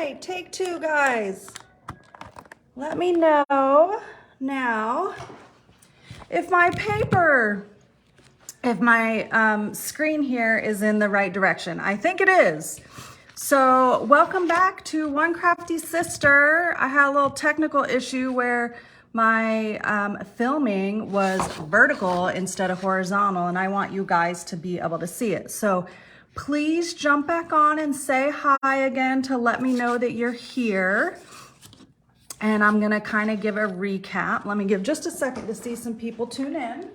right, take two, guys. Let me know now if my screen here is in the right direction. I think it is. So welcome back to One Crafty Sister. I had a little technical issue where my filming was vertical instead of horizontal, and I want you guys to be able to see it. So please jump back on and say hi again to let me know that you're here. And I'm gonna kind of give a recap. Let me give just a second to see some people tune in.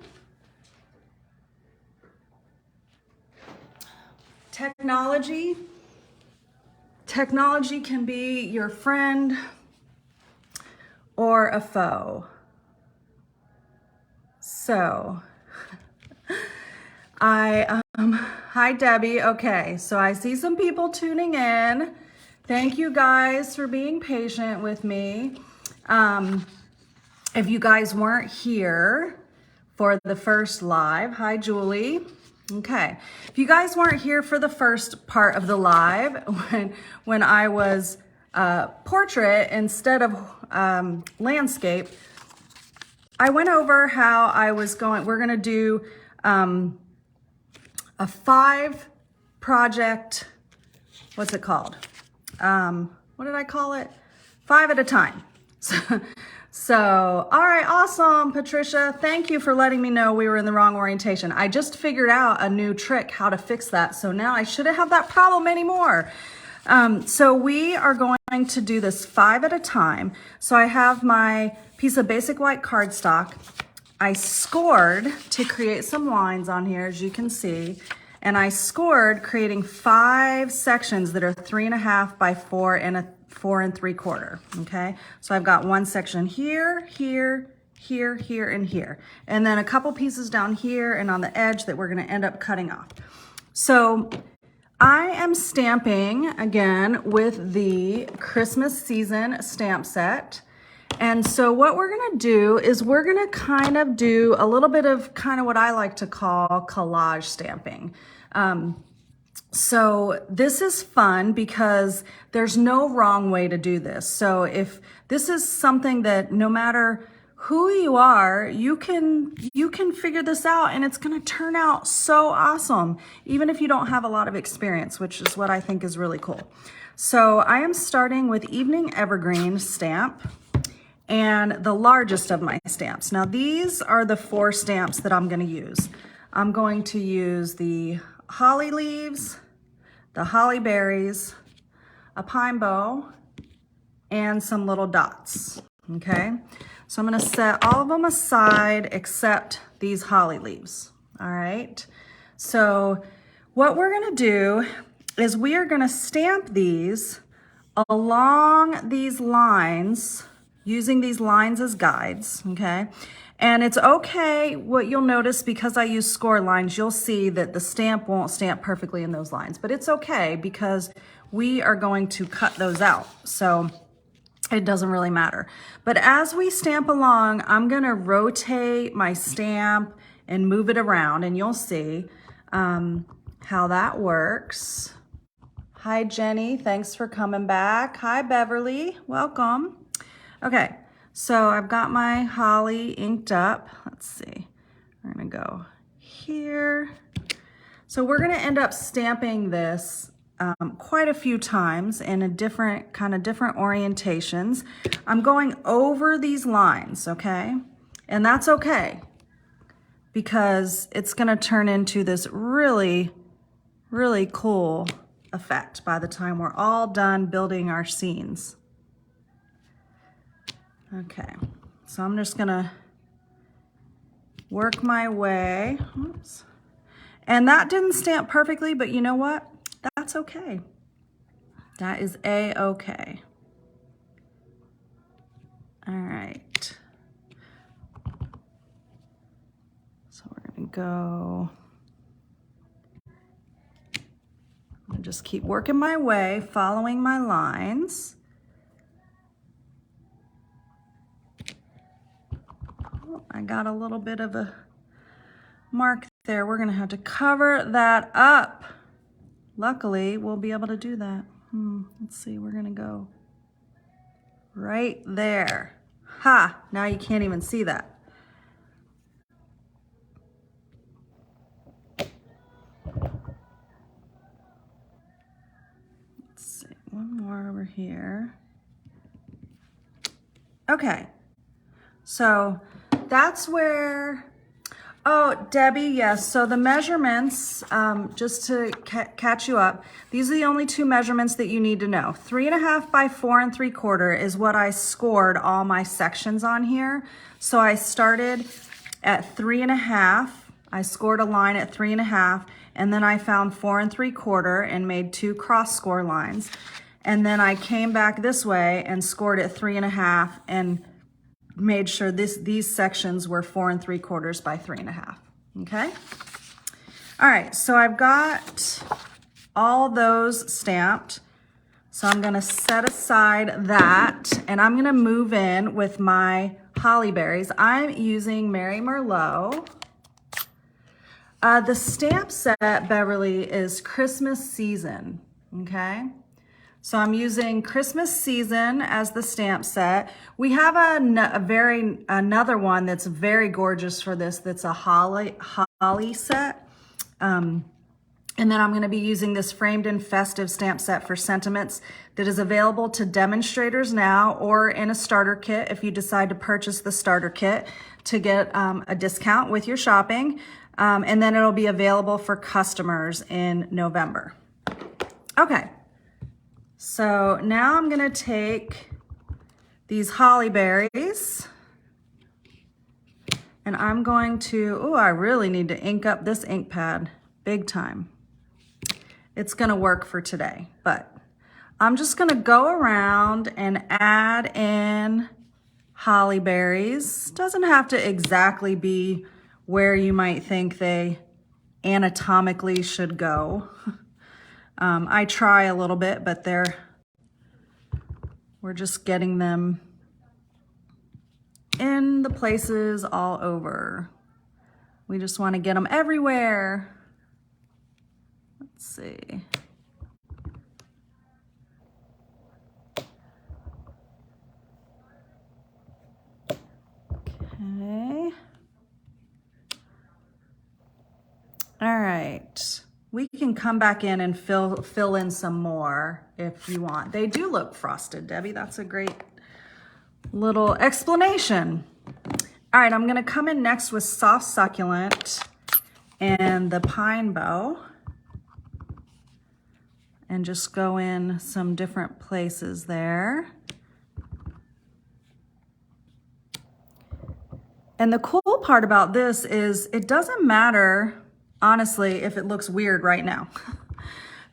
Technology can be your friend or a foe. So, hi Debbie. Okay, so I see some people tuning in. Thank you guys for being patient with me. If you guys weren't here for the first live, hi Julie. Okay, if you guys weren't here for the first part of the live, when I was portrait instead of landscape, I went over how we're gonna do a 5 project, what's it called? What did I call it? 5 at a time. So, all right, awesome, Patricia. Thank you for letting me know we were in the wrong orientation. I just figured out a new trick how to fix that. So now I shouldn't have that problem anymore. So we are going to do this 5 at a time. So I have my piece of basic white cardstock. I scored to create some lines on here, as you can see. And I scored creating 5 sections that are 3.5 by 4 and 4 3/4. Okay, so I've got one section here, here, here, here, and here, and then a couple pieces down here and on the edge that we're going to end up cutting off. So I am stamping again with the Christmas season stamp set. And so what we're going to do is we're going to kind of do a little bit of kind of what I like to call collage stamping. So this is fun because there's no wrong way to do this. So if this is something that no matter who you are, you can figure this out and it's going to turn out so awesome, even if you don't have a lot of experience, which is what I think is really cool. So I am starting with Evening Evergreen stamp and the largest of my stamps. Now these are the 4 stamps that I'm going to use. I'm going to use the holly leaves, the holly berries, a pine bow, and some little dots, okay? So I'm gonna set all of them aside except these holly leaves, all right? So what we're gonna do is we are gonna stamp these along these lines, using these lines as guides, okay? And it's okay, what you'll notice, because I use score lines, you'll see that the stamp won't stamp perfectly in those lines, but it's okay because we are going to cut those out. So it doesn't really matter. But as we stamp along, I'm gonna rotate my stamp and move it around, and you'll see how that works. Hi, Jenny, thanks for coming back. Hi, Beverly, welcome. Okay. So I've got my holly inked up. Let's see, we're gonna go here. So we're gonna end up stamping this quite a few times in a different orientations. I'm going over these lines, okay? And that's okay because it's gonna turn into this really, really cool effect by the time we're all done building our scenes. Okay, so I'm just gonna work my way. Oops. And that didn't stamp perfectly, but you know what? That's okay. That is a-okay. All right. So we're gonna go, I'm gonna just keep working my way, following my lines. I got a little bit of a mark there. We're gonna have to cover that up. Luckily, we'll be able to do that. Let's see, we're gonna go right there. Ha, now you can't even see that. Let's see, one more over here. Okay, so that's where, oh, Debbie, yes, so the measurements, just to catch you up, these are the only two measurements that you need to know. 3.5 by 4 3/4 is what I scored all my sections on here. So I started at 3.5, I scored a line at 3.5, and then I found 4 3/4 and made 2 cross score lines. And then I came back this way and scored at 3.5 and made sure these sections were 4 3/4 by 3.5, okay? All right, so I've got all those stamped. So I'm gonna set aside that, and I'm gonna move in with my holly berries. I'm using Mary Merlot. The stamp set, Beverly, is Christmas season, okay? So I'm using Christmas season as the stamp set. We have another one that's very gorgeous for this. That's a holly set. And then I'm going to be using this framed in festive stamp set for sentiments that is available to demonstrators now or in a starter kit if you decide to purchase the starter kit to get a discount with your shopping. And then it'll be available for customers in November. Okay. So now I'm gonna take these holly berries and I'm going to, oh, I really need to ink up this ink pad big time. It's gonna work for today, but I'm just gonna go around and add in holly berries. Doesn't have to exactly be where you might think they anatomically should go. I try a little bit, but we're just getting them in the places all over. We just want to get them everywhere. Let's see. Okay. All right. We can come back in and fill in some more if you want. They do look frosted, Debbie. That's a great little explanation. All right, I'm gonna come in next with Soft Succulent and the Pine Bow and just go in some different places there. And the cool part about this is it doesn't matter, honestly, if it looks weird right now,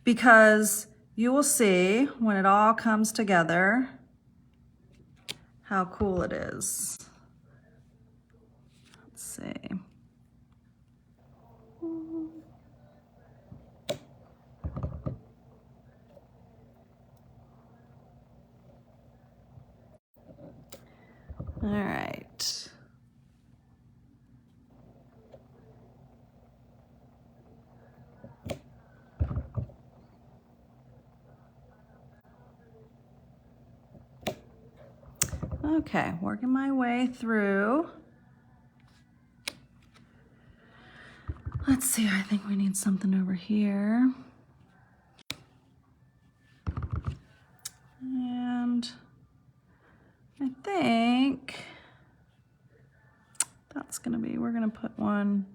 because you will see when it all comes together how cool it is. Let's see. All right. Okay, working my way through. Let's see, I think we need something over here. And I think that's gonna be, we're gonna put one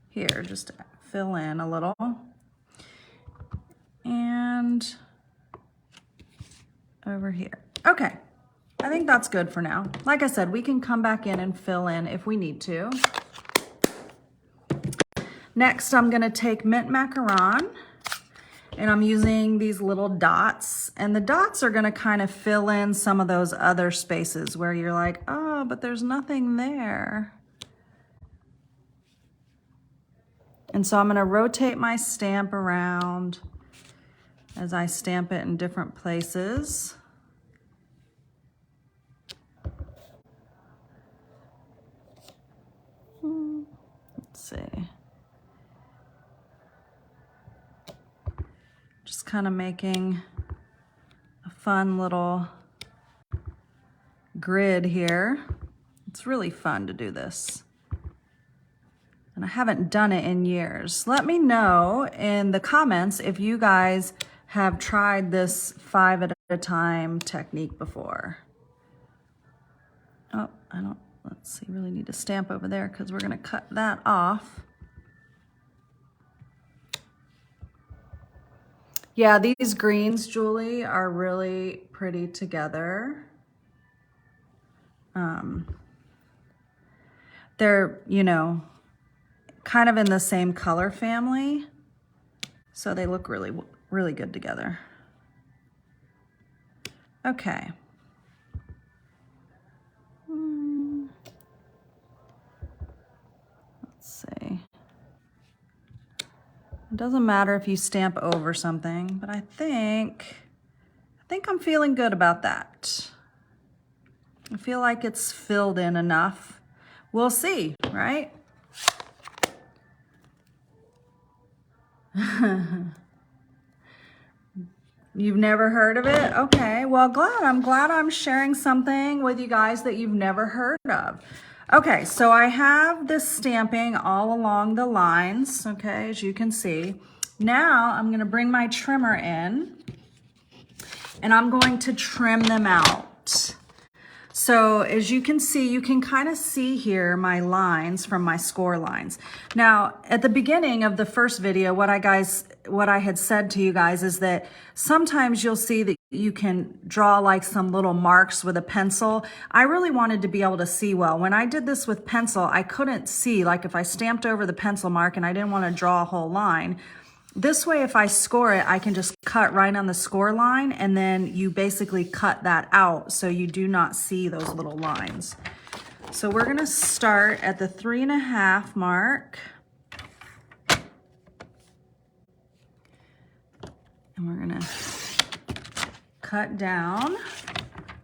here just to fill in a little. And over here. Okay. I think that's good for now. Like I said, we can come back in and fill in if we need to. Next, I'm gonna take mint macaron and I'm using these little dots, and the dots are gonna kind of fill in some of those other spaces where you're like, oh, but there's nothing there. And so I'm gonna rotate my stamp around as I stamp it in different places. Let's see. Just kind of making a fun little grid here. It's really fun to do this. And I haven't done it in years. Let me know in the comments if you guys have tried this 5 at a time technique before. Oh, let's see, really need to stamp over there because we're gonna cut that off. Yeah, these greens, Julie, are really pretty together. They're, you know, kind of in the same color family, so they look really, really good together. Okay. Let's see. It doesn't matter if you stamp over something, but I think I'm feeling good about that. I feel like it's filled in enough. We'll see, right? You've never heard of it? Okay, well, I'm glad I'm sharing something with you guys that you've never heard of. Okay, so I have this stamping all along the lines, okay, as you can see. Now I'm gonna bring my trimmer in and I'm going to trim them out. So as you can see, you can kind of see here my lines from my score lines. Now, at the beginning of the first video, what I had said to you guys is that sometimes you'll see that you can draw like some little marks with a pencil. I really wanted to be able to see well. When I did this with pencil, I couldn't see, like if I stamped over the pencil mark and I didn't want to draw a whole line. This way, if I score it, I can just cut right on the score line, and then you basically cut that out so you do not see those little lines. So we're gonna start at the 3.5 mark. And we're gonna cut down.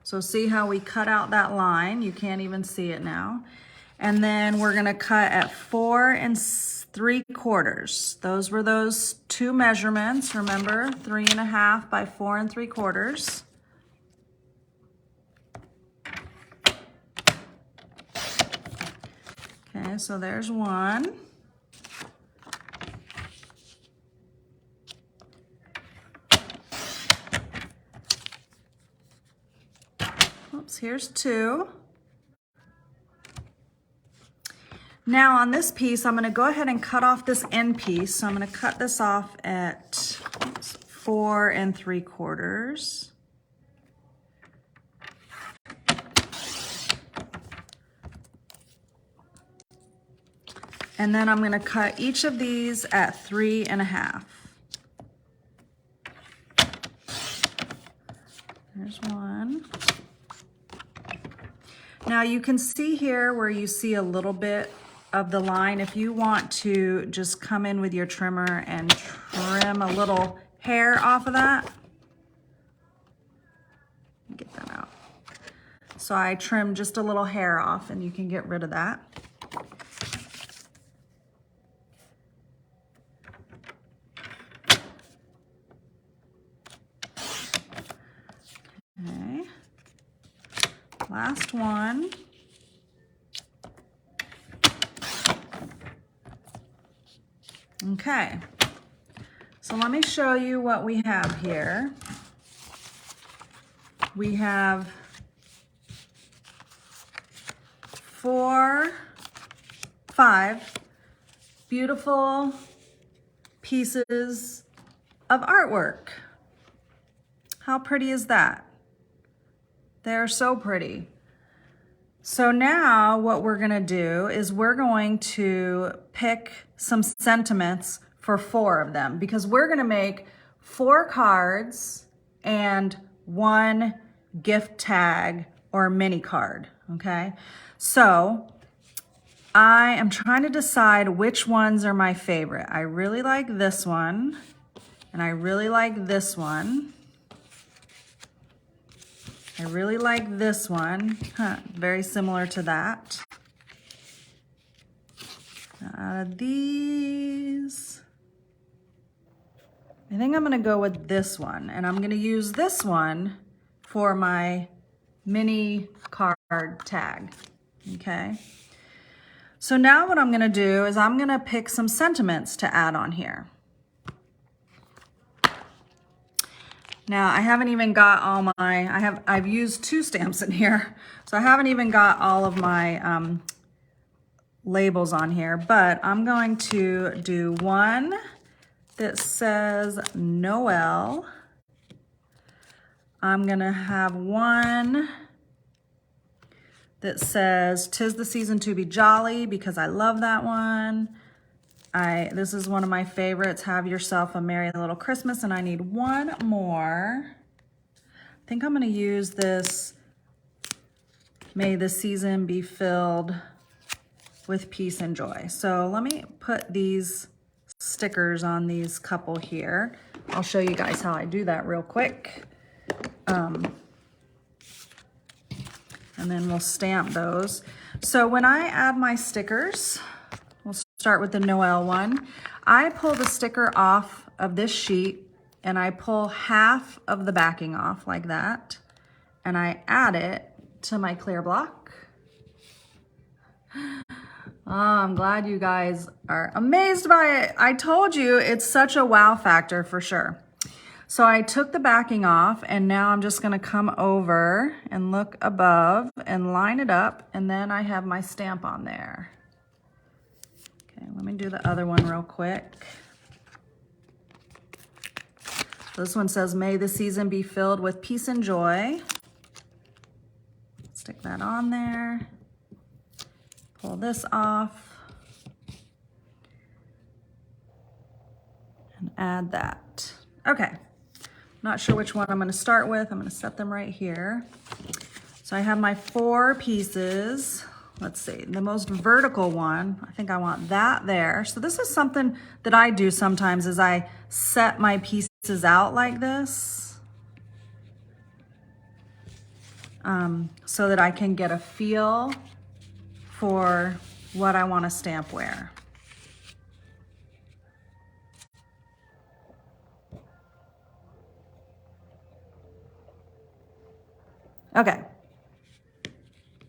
So see how we cut out that line? You can't even see it now. And then we're gonna cut at 4 3/4. Those were those two measurements, remember? 3.5 by 4 3/4. Okay, so there's one. Oops, here's 2. Now on this piece, I'm gonna go ahead and cut off this end piece. So I'm gonna cut this off at 4 3/4. And then I'm gonna cut each of these at 3.5. There's one. Now you can see here where you see a little bit of the line. If you want to just come in with your trimmer and trim a little hair off of that, get that out. So I trimmed just a little hair off and you can get rid of that. Okay, last one. Okay, so let me show you what we have here. We have 5 beautiful pieces of artwork. How pretty is that? They're so pretty. So now what we're gonna do is we're going to pick some sentiments for 4 of them, because we're gonna make 4 cards and 1 gift tag or mini card, okay? So I am trying to decide which ones are my favorite. I really like this one, and I really like this one. I really like this one, very similar to that. Out of these, I think I'm gonna go with this one, and I'm gonna use this one for my mini card tag, okay? So now what I'm gonna do is I'm gonna pick some sentiments to add on here. Now I haven't even got all my, I've used 2 stamps in here, so I haven't even got all of my labels on here, but I'm going to do one that says Noel. I'm gonna have one that says 'Tis the season to be jolly, because I love that one. This is one of my favorites, Have Yourself a Merry Little Christmas, and I need one more. I think I'm gonna use this, May the season be filled with peace and joy. So let me put these stickers on these couple here. I'll show you guys how I do that real quick. And then we'll stamp those. So when I add my stickers, we'll start with the Noel one. I pull the sticker off of this sheet and I pull half of the backing off like that. And I add it to my clear block. Oh, I'm glad you guys are amazed by it. I told you it's such a wow factor for sure. So I took the backing off and now I'm just gonna come over and look above and line it up, and then I have my stamp on there. Okay, let me do the other one real quick. This one says, May the season be filled with peace and joy. Stick that on there. Pull this off. And add that. Okay. Not sure which one I'm going to start with. I'm going to set them right here. So I have my 4 pieces. Let's see, the most vertical one, I think I want that there. So this is something that I do sometimes, is I set my pieces out like this so that I can get a feel for what I want to stamp where. Okay,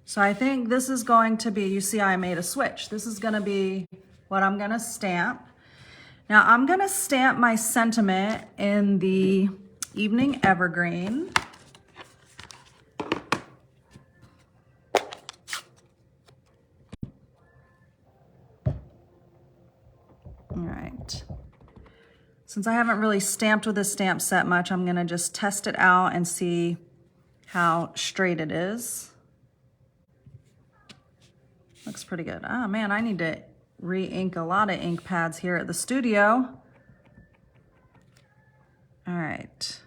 so I think this is going to be, you see I made a switch. This is gonna be what I'm gonna stamp. Now I'm gonna stamp my sentiment in the Evening Evergreen. All right. Since I haven't really stamped with this stamp set much, I'm gonna just test it out and see how straight it is. Looks pretty good. Oh man, I need to re-ink a lot of ink pads here at the studio. All right.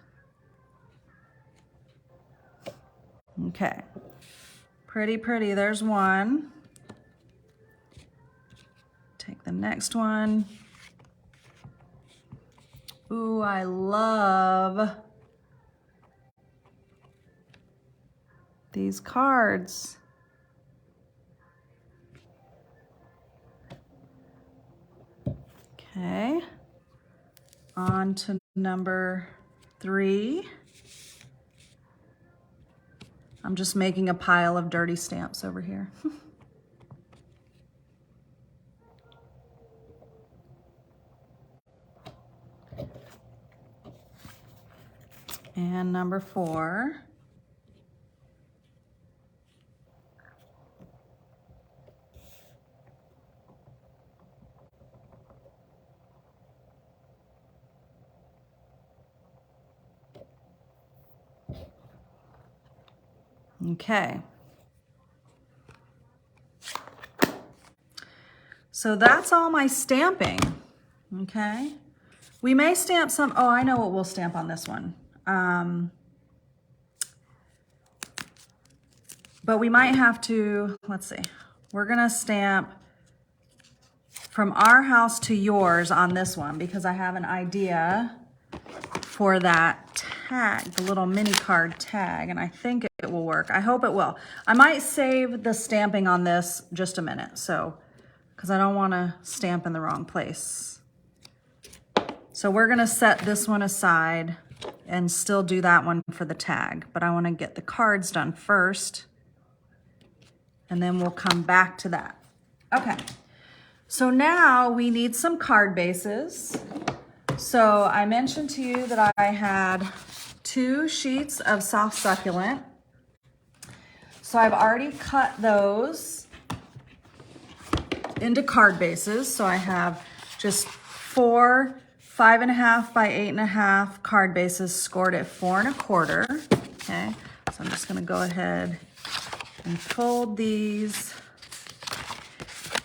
Okay. Pretty, pretty. There's one. Take the next one. Ooh, I love these cards. Okay, on to number 3. I'm just making a pile of dirty stamps over here. And number 4. Okay. So that's all my stamping, okay? We may stamp some, oh, I know what we'll stamp on this one. But we might have to, let's see, we're gonna stamp From Our House to Yours on this one because I have an idea for that tag, the little mini card tag, and I think it will work. I hope it will. I might save the stamping on this just a minute, so, because I don't want to stamp in the wrong place. So we're gonna set this one aside and still do that one for the tag, but I wanna get the cards done first, and then we'll come back to that. Okay, so now we need some card bases. So I mentioned to you that I had 2 sheets of soft succulent. So I've already cut those into card bases. So I have just 4 5.5 by 8.5 card bases scored at 4 1/4. Okay, so I'm just gonna go ahead and fold these.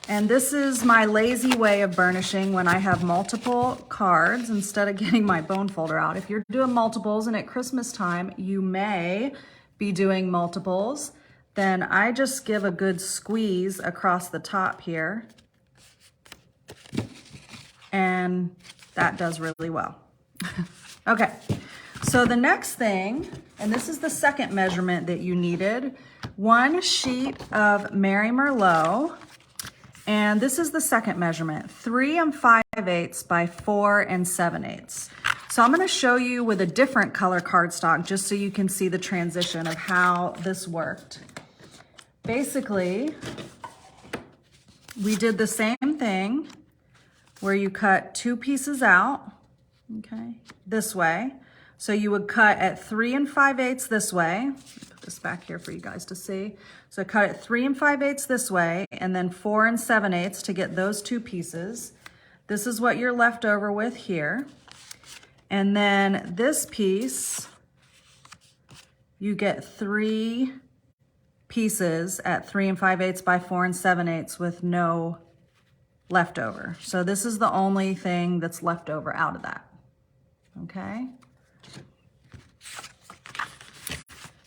And this is my lazy way of burnishing when I have multiple cards instead of getting my bone folder out. If you're doing multiples and at Christmas time, you may be doing multiples, then I just give a good squeeze across the top here. And that does really well. Okay, so the next thing, and this is the second measurement that you needed, 1 sheet of Mary Merlot. And this is the second measurement, 3 5/8 by 4 7/8. So I'm gonna show you with a different color cardstock just so you can see the transition of how this worked. Basically, we did the same thing where you cut 2 pieces out, okay, this way. So you would cut at 3 5/8 this way. Put this back here for you guys to see. So cut it 3 5/8 this way, and then 4 7/8 to get those 2 pieces. This is what you're left over with here. And then this piece, you get 3 pieces at 3 5/8 by 4 7/8 with no leftover. So this is the only thing that's left over out of that, okay?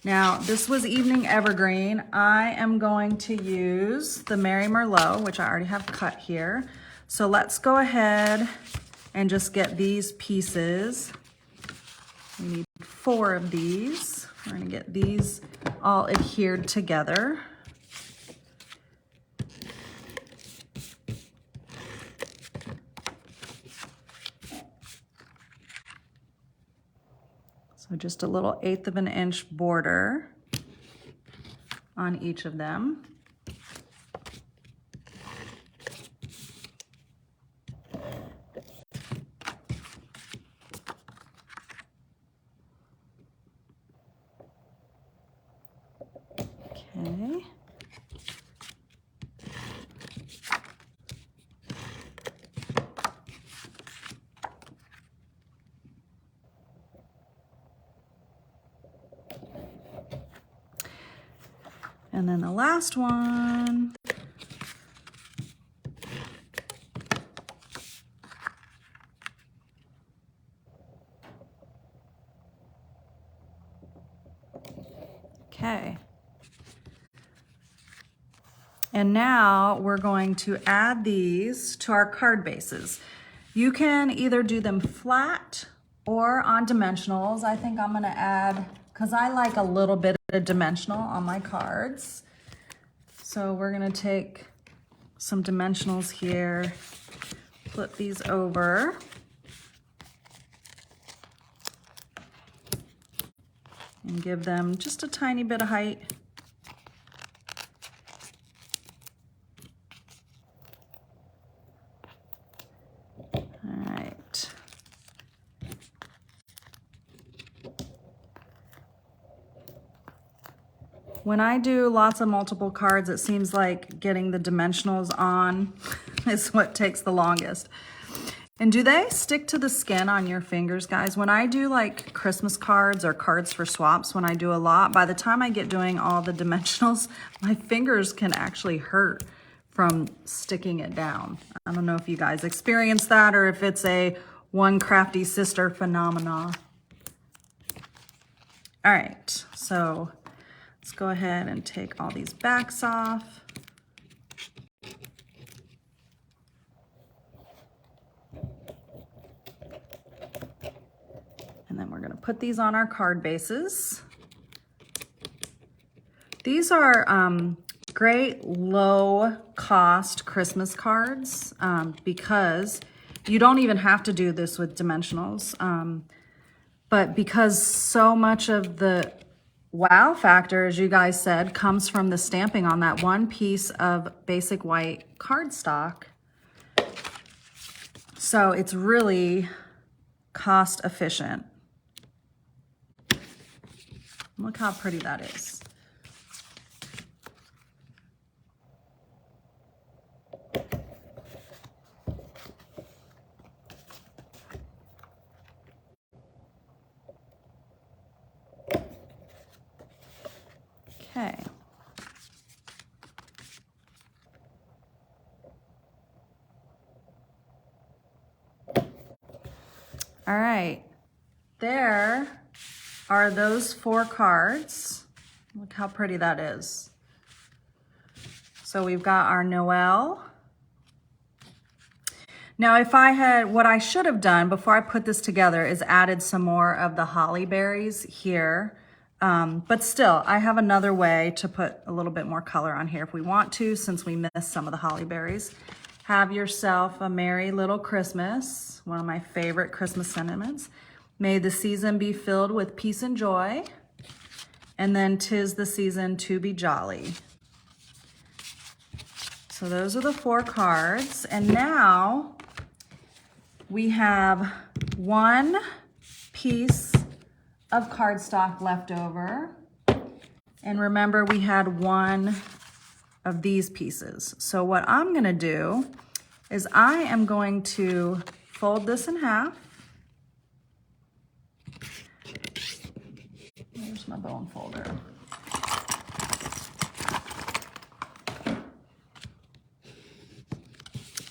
Now, this was Evening Evergreen. I am going to use the Mary Merlot, which I already have cut here. So let's go ahead and just get these pieces. We need 4 of these. We're gonna get these all adhered together. So just a little 1/8 of an inch border on each of them. Okay. And then the last one. Okay. And now we're going to add these to our card bases. You can either do them flat or on dimensionals. I think I'm gonna add, because I like a little bit of dimensional on my cards. So we're gonna take some dimensionals here, flip these over. And give them just a tiny bit of height. When I do lots of multiple cards, it seems like getting the dimensionals on is what takes the longest. And do they stick to the skin on your fingers, guys? When I do like Christmas cards or cards for swaps, when I do a lot, by the time I get doing all the dimensionals, my fingers can actually hurt from sticking it down. I don't know if you guys experience that or if it's a One Crafty Sister phenomenon. All right, so let's go ahead and take all these backs off. And then we're gonna put these on our card bases. These are great low cost Christmas cards because You don't even have to do this with dimensionals. But because so much of the wow factor, as you guys said, comes from the stamping on that one piece of basic white cardstock, so it's really cost efficient. Look how pretty that is. Okay. All right. There are those 4 cards. Look how pretty that is. So we've got our Noel. Now, if I had, what I should have done before I put this together is added some more of the holly berries here. But still, I have another way to put a little bit more color on here if we want to, since we missed some of the holly berries. Have yourself a merry little Christmas, one of my favorite Christmas sentiments. May the season be filled with peace and joy, and then 'tis the season to be jolly. So those are the 4 cards, and now we have 1 piece of cardstock left over. And remember, we had 1 of these pieces. So what I'm gonna do is I am going to fold this in half. Here's my bone folder.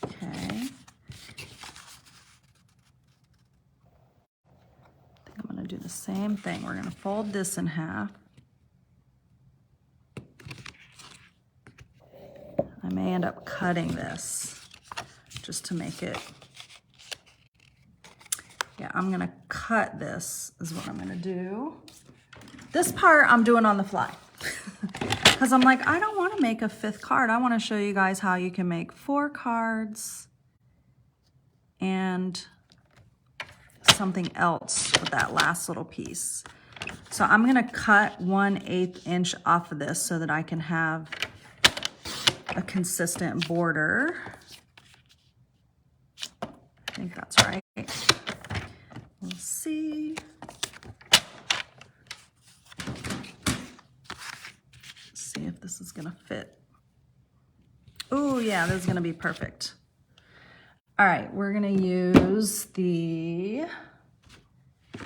Okay. I'm gonna do the same thing. We're gonna fold this in half. I may end up cutting this just to make it, yeah, I'm gonna cut this is what I'm gonna do. This part I'm doing on the fly because I'm like, I don't wanna make a 5th card. I wanna show you guys how you can make 4 cards and something else with that last little piece. So I'm gonna cut 1/8 inch off of this so that I can have a consistent border. I think that's right. We'll see. See if this is gonna fit. Oh yeah, this is gonna be perfect. All right, we're gonna use the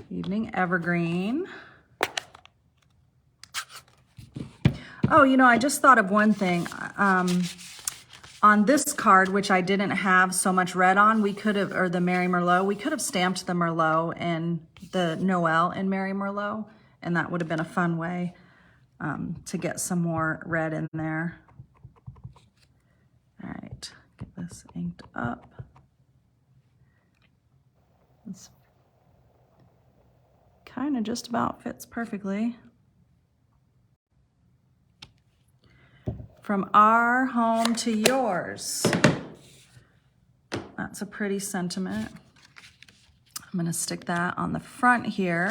Evening Evergreen. Oh, you know, I just thought of one thing. On this card, which I didn't have so much red on, we could have, or the Mary Merlot, we could have stamped the Merlot and the Noel in Mary Merlot, and that would have been a fun way to get some more red in there. All right, get this inked up. This kind of just about fits perfectly. From our home to yours. That's a pretty sentiment. I'm gonna stick that on the front here.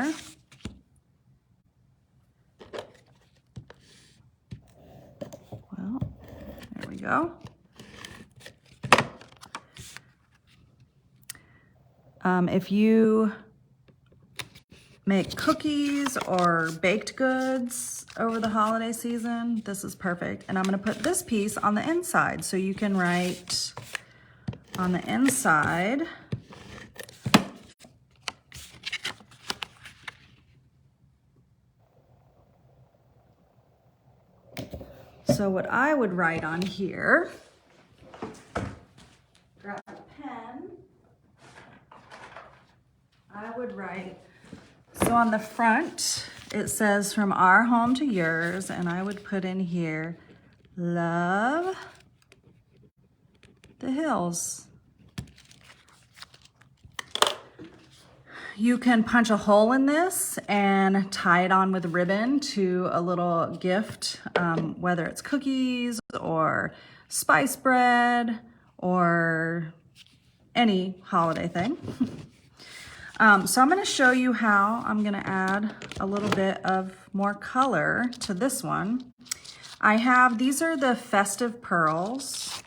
Well, there we go. If you make cookies or baked goods over the holiday season, this is perfect. And I'm gonna put this piece on the inside so you can write on the inside. So what I would write on here, grab a pen, I would write, so on the front, it says from our home to yours, and I would put in here, love the hills. You can punch a hole in this and tie it on with ribbon to a little gift, whether it's cookies or spice bread or any holiday thing. So I'm going to show you how I'm going to add a little bit of more color to this one. These are the festive pearls,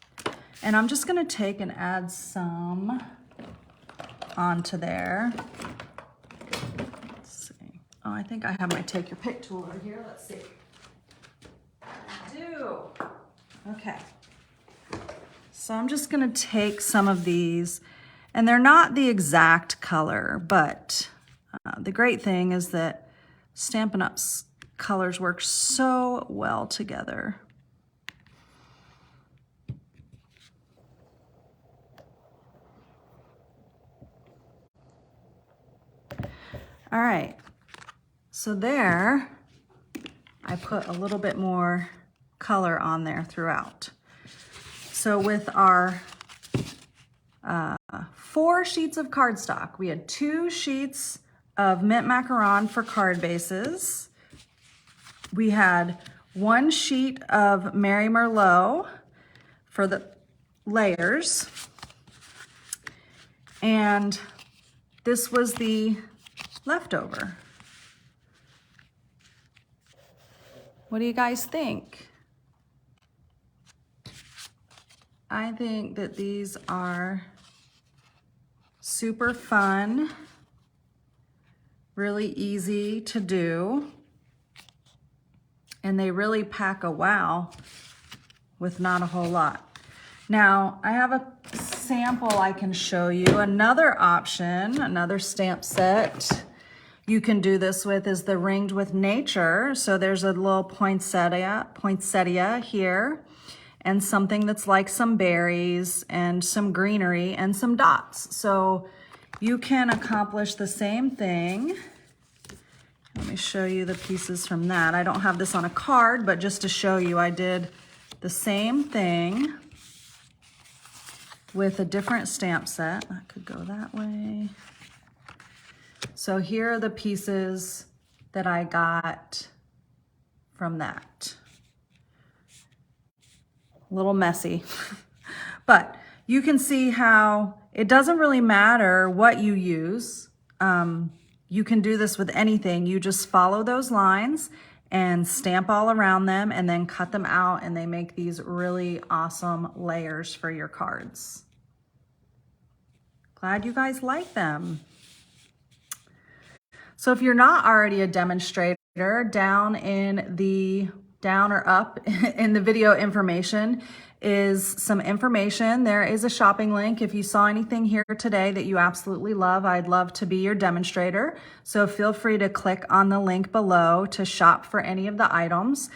and I'm just going to take and add some onto there. Let's see. Oh, I think I have my take your pick tool over here. Let's see. I do. Okay. So I'm just going to take some of these, and they're not the exact color, but the great thing is that Stampin' Up's colors work so well together. All right, so there, I put a little bit more color on there throughout. So with our 4 sheets of cardstock, we had 2 sheets of mint macaron for card bases. We had 1 sheet of Mary Merlot for the layers. And this was the leftover. What do you guys think? I think that these are super fun, really easy to do, and they really pack a wow with not a whole lot. Now, I have a sample I can show you. Another option, another stamp set you can do this with is the Ringed with Nature. So there's a little poinsettia here, and something that's like some berries and some greenery and some dots. So you can accomplish the same thing. Let me show you the pieces from that. I don't have this on a card, but just to show you, I did the same thing with a different stamp set. I could go that way. So here are the pieces that I got from that. A little messy, but you can see how it doesn't really matter what you use. You can do this with anything. You just follow those lines and stamp all around them and then cut them out, and they make these really awesome layers for your cards. Glad you guys like them. So if you're not already a demonstrator, down or up in the video information is some information. There is a shopping link. If you saw anything here today that you absolutely love, I'd love to be your demonstrator. So feel free to click on the link below to shop for any of the items.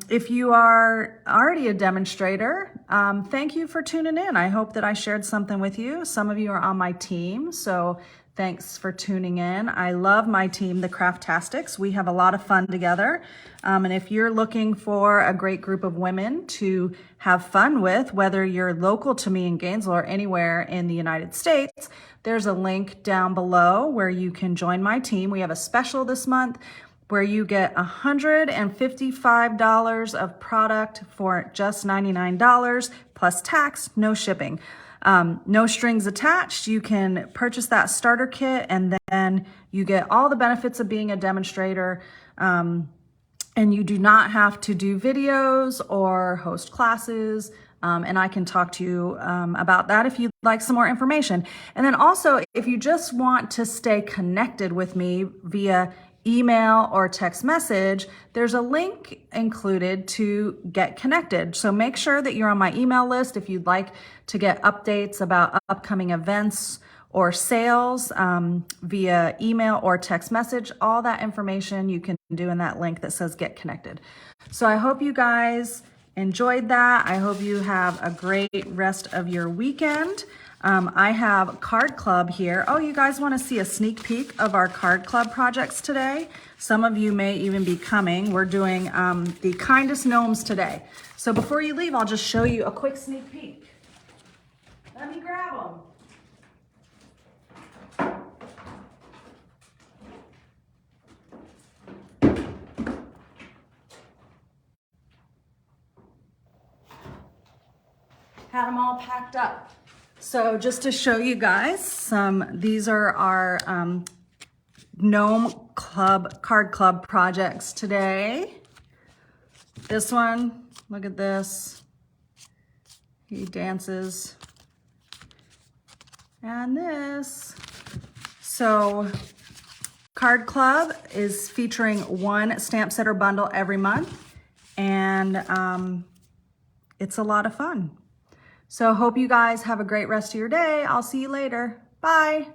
If you are already a demonstrator, thank you for tuning in. I hope that I shared something with you. Some of you are on my team, so thanks for tuning in. I love my team, the Craftastics. We have a lot of fun together. And if you're looking for a great group of women to have fun with, whether you're local to me in Gainesville or anywhere in the United States, there's a link down below where you can join my team. We have a special this month where you get $155 of product for just $99 plus tax, no shipping. No strings attached. You can purchase that starter kit, and then you get all the benefits of being a demonstrator. And you do not have to do videos or host classes. And I can talk to you about that if you'd like some more information. And then also, if you just want to stay connected with me via email or text message, there's a link included to get connected. So make sure that you're on my email list if you'd like to get updates about upcoming events or sales via email or text message. All that information you can do in that link that says get connected. So I hope you guys enjoyed that. I hope you have a great rest of your weekend. I have Card Club here. Oh, you guys want to see a sneak peek of our Card Club projects today? Some of you may even be coming. We're doing the Kindest Gnomes today. So before you leave, I'll just show you a quick sneak peek. Let me grab them. Had them all packed up. So just to show you guys, these are our Gnome Club, Card Club projects today. This one, look at this. He dances. And this. So Card Club is featuring one stamp setter bundle every month, and it's a lot of fun. So hope you guys have a great rest of your day. I'll see you later. Bye.